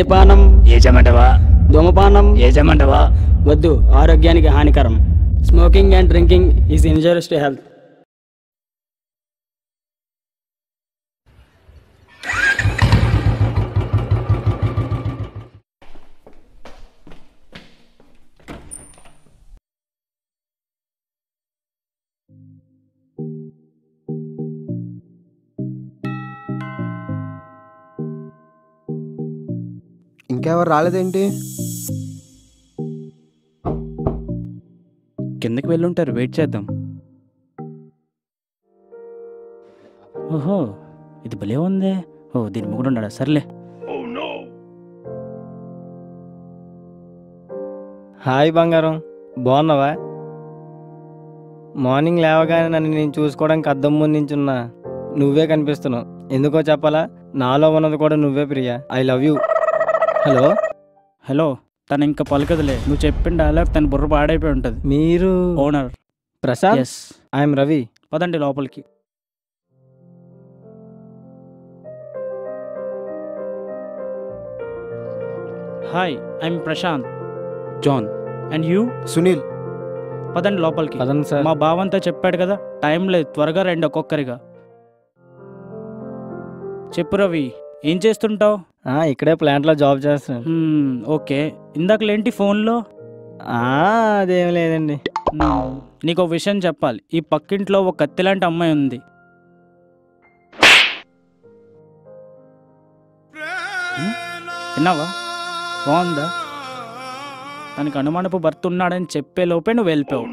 పానం ఏజమంటవా? ధూమపానం ఏజమంటవా? వద్దు, ఆరోగ్యానికి హానికరం. Smoking and drinking is injurious to health. ఇంకెవరు రాలేదేంటి? కిందకి వెళ్ళుంటారు, వెయిట్ చేద్దాం. ఓహో, ఇది భలే ఉందే. ఓ, దీని ముగ్గురు ఉన్నాడా? సర్లే. హాయ్ బంగారం, బాగున్నావా? మార్నింగ్ లేవగానే నన్ను నేను చూసుకోవడానికి అద్దం ముందు నించున్నా. నువ్వే కనిపిస్తున్నావు. ఎందుకో చెప్పాలా? నాలో ఉన్నది కూడా నువ్వే Priya. I love you. Hello hello. తను ఇంకా పలకదులే. నువ్వు చెప్పిన డైలాగ్ తన బుర్ర పాడైపోయి ఉంటుంది. మీరు owner Prasad? Yes. I'm Ravi. పదండి లోపలికి. Hi, I'm Prashanth. John. And you? Sunil. పదండి లోపలికి. పదండి సార్. మా బావంతా చెప్పాడు కదా, టైం లేదు, త్వరగా రండి ఒక్కొక్కరిగా. చెప్పు రవి, ఏం చేస్తుంటావు? ఇక్కడే ప్లాంట్లో జాబ్ చేస్తాను. ఓకే. ఇందాకలేంటి ఫోన్లో? అదేం లేదండి. నీకు ఒక విషయం చెప్పాలి. ఈ పక్కింట్లో ఒక కత్తి లాంటి అమ్మాయి ఉంది. విన్నావా? బాగుందా? తనకి అనుమానపు భర్త ఉన్నాడని చెప్పే లోపే నువ్వు వెళ్ళిపోయావు.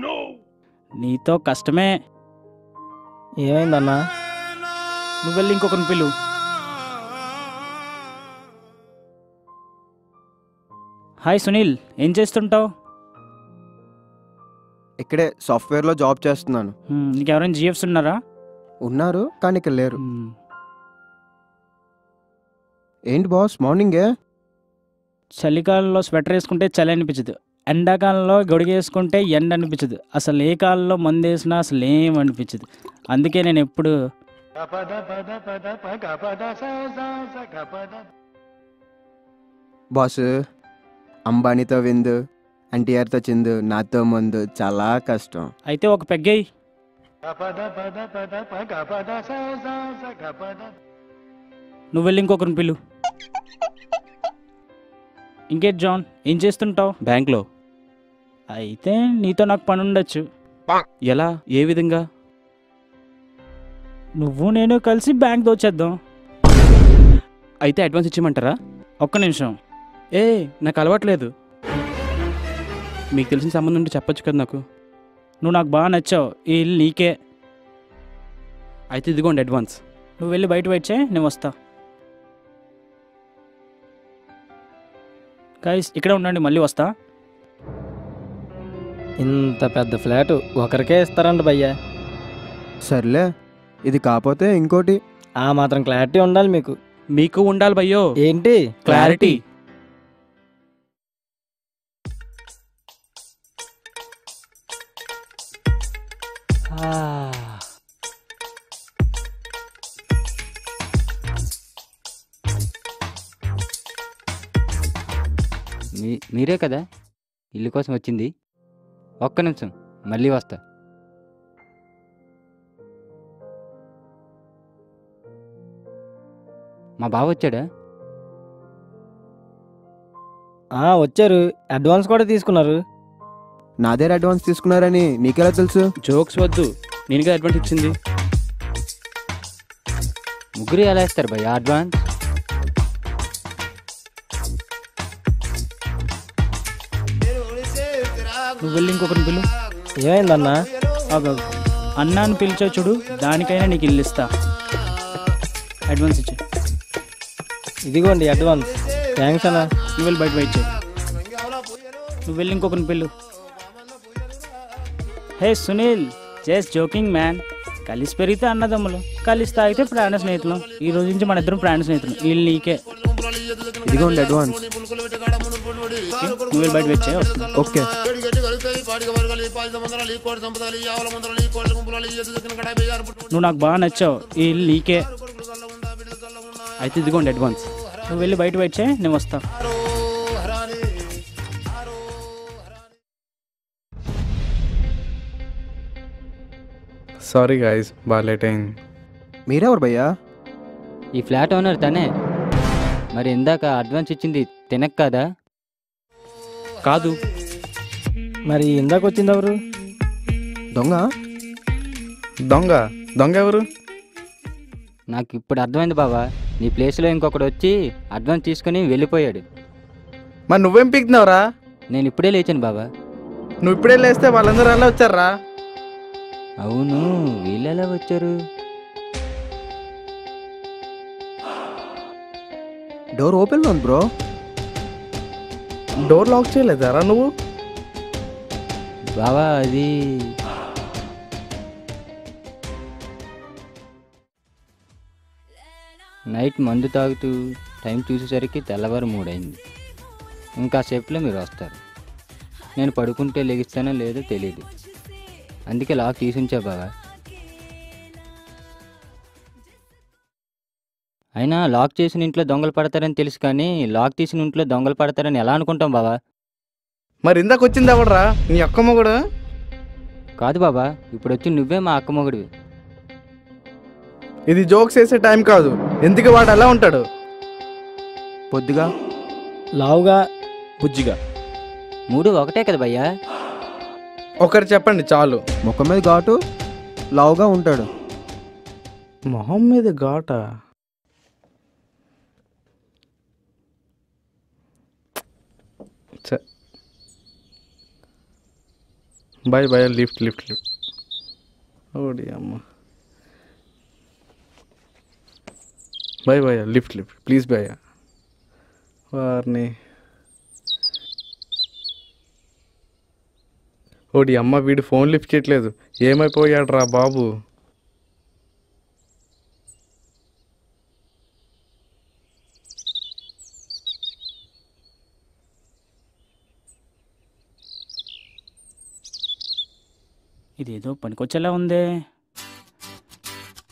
నీతో కష్టమే. ఏమైందన్నా? నువ్వు వెళ్ళి ఇంకొకరిని పిలువు. హాయ్ సునీల్, ఏం చేస్తుంటావు? ఇక్కడే సాఫ్ట్వేర్లో జాబ్ చేస్తున్నాను. నీకు ఎవరైనా జిఎఫ్స్ ఉన్నారా? ఉన్నారు, కానీ ఇక్కడ లేరు. ఏంటి బాస్ మార్నింగే? చలికాలంలో స్వెటర్ వేసుకుంటే చలి అనిపించదు, ఎండాకాలంలో గొడుగు వేసుకుంటే ఎండ అనిపించదు, అసలు ఏ కాలంలో మందు వేసినా అసలు ఏం అనిపించదు. అందుకే నేను ఎప్పుడు బాస్, అంబానీతో విందు, ఎన్టీఆర్తో చిందు, నాతో ముందు చాలా కష్టం. అయితే ఒక పెగ్గేయి. నువ్వు వెళ్ళి ఇంకొకరిని పిలు. ఇంకేట్ జాన్, ఏం చేస్తుంటావు? బ్యాంక్లో. అయితే నీతో నాకు పని ఉండొచ్చు. ఎలా? ఏ విధంగా? నువ్వు నేను కలిసి బ్యాంక్ దోచేద్దాం. అయితే అడ్వాన్స్ ఇచ్చేయమంటారా? ఒక్క నిమిషం. నాకు అలవాట్లేదు. మీకు తెలిసిన సంబంధం ఉంటే చెప్పొచ్చు కదా నాకు. నువ్వు నాకు బాగా నచ్చావు. ఈ ఇల్లు నీకే. అయితే ఇదిగోండి అడ్వాన్స్. నువ్వు వెళ్ళి బయట వెయిట్ చేయి, నేను వస్తా. గైస్, ఇక్కడే ఉండండి, మళ్ళీ వస్తా. ఇంత పెద్ద ఫ్లాట్ ఒకరికే ఇస్తారంట భయ్యా. సర్లే, ఇది కాకపోతే ఇంకోటి. ఆ మాత్రం క్లారిటీ ఉండాలి మీకు. మీకు ఉండాలి భయ్యో. ఏంటి క్లారిటీ. మీరే కదా ఇల్లు కోసం వచ్చింది? ఒక్క నిమిషం, మళ్ళీ వస్తా. మా బావ వచ్చాడా? వచ్చారు. అడ్వాన్స్ కూడా తీసుకున్నారు. నా దగ్గర అడ్వాన్స్ తీసుకున్నారని నీకెలా తెలుసు? జోక్స్ వద్దు, నేనుగా అడ్వాన్స్ ఇచ్చింది. ముగ్గురు ఎలా ఇస్తారు భయ్యా అడ్వాన్స్? నువ్వు వెళ్ళి ఇంకొకరిని పిలు. ఏమైందన్నా? అన్నాన్ని పిలిచో చూడు, దానికైనా నీకు ఇల్లు ఇస్తా. అడ్వాన్స్ ఇచ్చే. ఇదిగోండి అడ్వాన్స్. థ్యాంక్స్ అన్నా. నువ్వు వెళ్ళి బయట వెయిట్ చేయి. నువ్వు వెళ్ళి ఇంకొకరిని పిలు. హే సునీల్, జస్ట్ జోకింగ్ మ్యాన్. కలిసి పెరిగితే అన్నదమ్ములు, కలిసి తాగితే ప్రాణ స్నేహితులు. ఈ రోజు నుంచి మన ఇద్దరం ప్రాణ స్నేహితులు. వీళ్ళు నీకే. ఇదిగోండి అడ్వాన్స్. నువ్వు వెళ్ళి బయట వెయిట్ చేయి, వస్తుంది. ఓకే. నువ్వు నాకు బాగా నచ్చావు. ఈ ఇల్లు నీకే. అయితే ఇదిగోండి అడ్వాన్స్. నువ్వు వెళ్ళి బయట వెయిట్ చేయి, నేను వస్తాను. సారీ గాయస్, బాగా లేట్ అయింది. మీరెవరు భయ్యా? ఈ ఫ్లాట్ ఓనర్ తనే. మరి ఇందాక అడ్వాన్స్ ఇచ్చింది తినక కాదా? కాదు. మరి ఇందాక వచ్చింది ఎవరు? దొంగ? దొంగ? దొంగ ఎవరు? నాకు ఇప్పుడు అర్థమైంది బావా. నీ ప్లేస్లో ఇంకొకడు వచ్చి అడ్వాన్స్ తీసుకుని వెళ్ళిపోయాడు. మరి నువ్వేం పీకుతున్నావురా? నేను ఇప్పుడే లేచాను బావా. నువ్వు ఇప్పుడే లేస్తే వాళ్ళందరూ అలా వచ్చారా? అవును, వీళ్ళు ఎలా వచ్చారు? డోర్ ఓపెన్లో ఉంది బ్రో. డోర్ లాక్ చేయలేదారా నువ్వు? బావా అది నైట్ మందు తాగుతూ టైం చూసేసరికి తెల్లవారు 3 అయింది. ఇంకా సేపులో మీరు వస్తారు. నేను పడుకుంటే లెగిస్తానో లేదో తెలియదు. అందుకే లాక్ తీసుంచా బావా. అయినా లాక్ చేసిన ఇంట్లో దొంగలు పడతారని తెలుసు, కానీ లాక్ తీసిన ఇంట్లో దొంగలు పడతారని ఎలా అనుకుంటాం బావా? మరి ఇందాక వచ్చింది ఎవడరా? నీ అక్కమ్మ కూడా? కాదు బాబా, ఇప్పుడు వచ్చి నువ్వే మా అక్క మొగుడివి. ఇది జోక్స్ వేసే టైం కాదు. ఎందుకు వాడు అలా ఉంటాడు? పొద్దుగా లావుగా బుజ్జిగా. 3 ఒకటే కదా భయ్యా? ఒకరు చెప్పండి చాలు. ముఖం మీద ఘాటు, లావుగా ఉంటాడు. మొహం మీద ఘాట? Bye bye. Lift lift lift. ఓడి అమ్మ. Bye bye. Lift lift please bye. వారిని ఓడి అమ్మ, వీడు ఫోన్ లిఫ్ట్ చేయట్లేదు. ఏమైపోయాడు రా బాబు? ఇదేదో పనికొచ్చేలా ఉందే.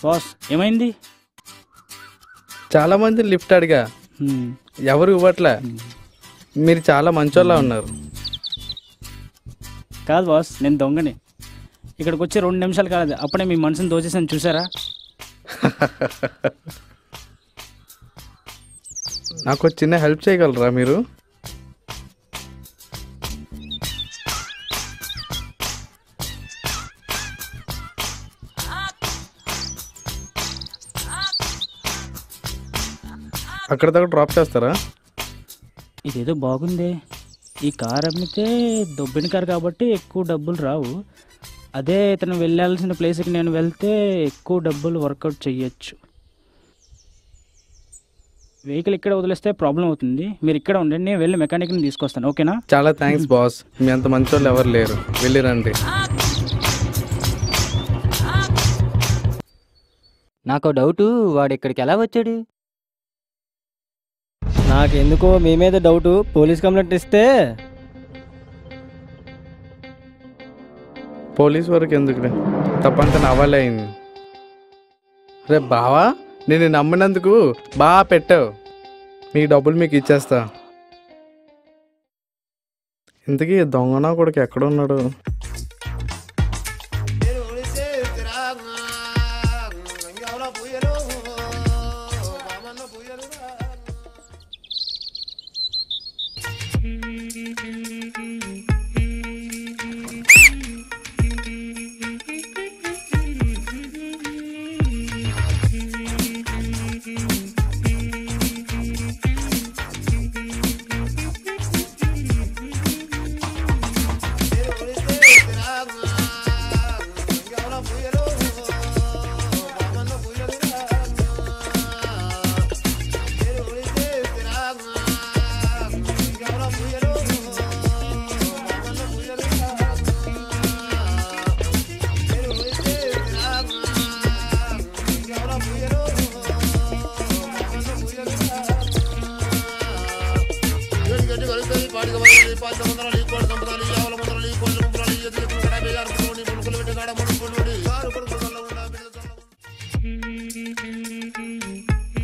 బాస్ ఏమైంది? చాలా మంది లిఫ్ట్ అడిగా, ఎవరు ఇవ్వట్లే. మీరు చాలా మంచోళ్ళ ఉన్నారు. కాదు బాస్, నేను దొంగని. ఇక్కడికి వచ్చి 2 నిమిషాలు కాలేదు, అప్పుడే మీ మనసుని దోచేసాను చూసారా? నాకు చిన్న హెల్ప్ చేయగలరా మీరు? అక్కడ దగ్గర డ్రాప్ చేస్తారా? ఇదేదో బాగుంది. ఈ కార్ అమ్మితే దొబ్బిన కారు కాబట్టి ఎక్కువ డబ్బులు రావు. అదే ఇతను వెళ్ళాల్సిన ప్లేస్కి నేను వెళ్తే ఎక్కువ డబ్బులు వర్కౌట్ చెయ్యొచ్చు. వెహికల్ ఇక్కడ వదిలేస్తే ప్రాబ్లం అవుతుంది. మీరు ఇక్కడ ఉండండి, నేను వెళ్ళి మెకానిక్ని తీసుకొస్తాను, ఓకేనా? చాలా థ్యాంక్స్ బాస్. మీ అంత మంచోళ్ళు ఎవరు లేరు. వెళ్ళిరండి. నాకు డౌటు, వాడు ఇక్కడికి ఎలా వచ్చాడు? నాకెందుకో మీ మీద డౌటు. పోలీస్ కంప్లైంట్ ఇస్తే పోలీస్ వరకు ఎందుకులే, తప్పంతా నా వల్లే అయింది. రే బావా, నేను నమ్మినందుకు బాగా పెట్టావు. మీ డబ్బులు మీకు ఇచ్చేస్తా. ఇంతకీ దొంగనా కొడుకు ఎక్కడున్నాడు?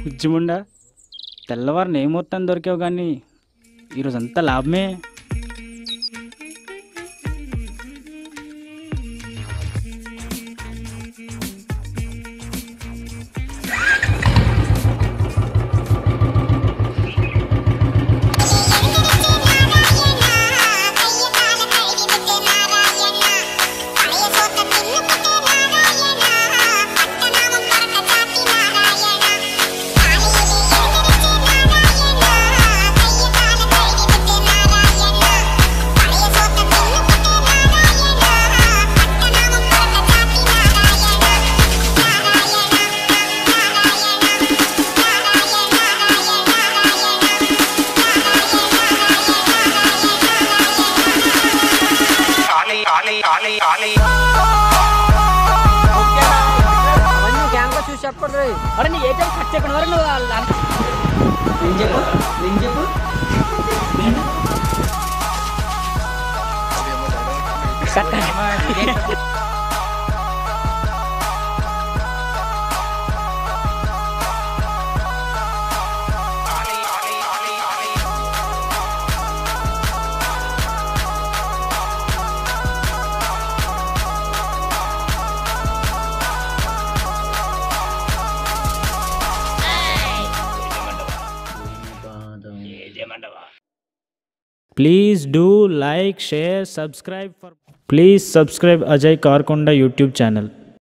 ఉజ్జిముండా తెల్లవారిని ఏ మొత్తం దొరికావు కానీ ఈరోజు అంతా లాభమే. Please do like, share, subscribe Ajay Karkonda YouTube channel.